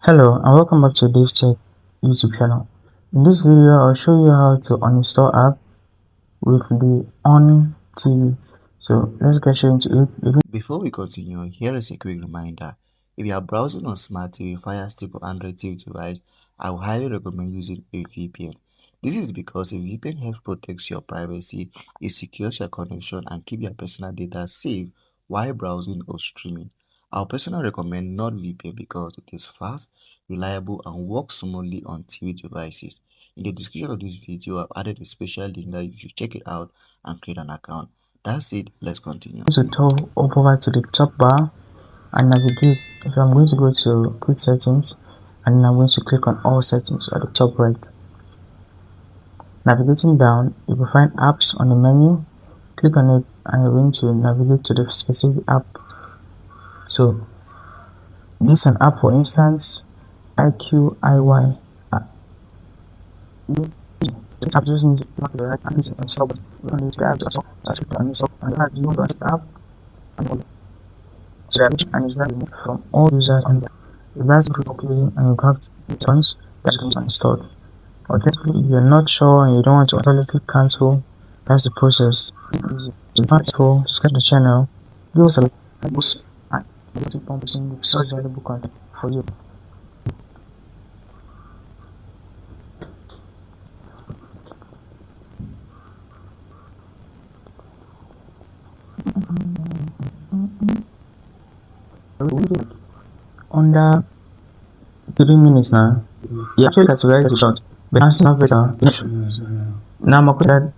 Hello and welcome back to DaveTech YouTube channel. In this video, I'll show you how to uninstall app with the Onn TV. So let's get straight into it. Before we continue, here is a quick reminder. If you are browsing on Smart TV, Fire Stick or Android TV device, I would highly recommend using a VPN. This is because a VPN helps protect your privacy, it secures your connection and keep your personal data safe while browsing or streaming. I personally recommend NordVPN because it is fast, reliable and works smoothly on TV devices. In the description of this video, I've added a special link that you should check it out and create an account. That's it, let's continue. So go over to the top bar and navigate. If I'm going to go to quick settings and I'm going to click on all settings at the top right. Navigating down, you will find apps on the menu. Click on it and you're going to navigate to the specific app. So this is an app, for instance, IQIY. The app just needs to mark the right and install button. You don't need the app to install. That's it. Uninstall and add you want the app and and it's that from all users on there. If that's completing and you have returns, that becomes uninstalled. Alternatively, if you're not sure and you don't want to install it, click cancel. That's the process. If that's all, subscribe to the channel, give us a like, and keep on posting such valuable content for you. Under 3 minutes now, you actually categorize the shot, but answer not better. Now, I'm going to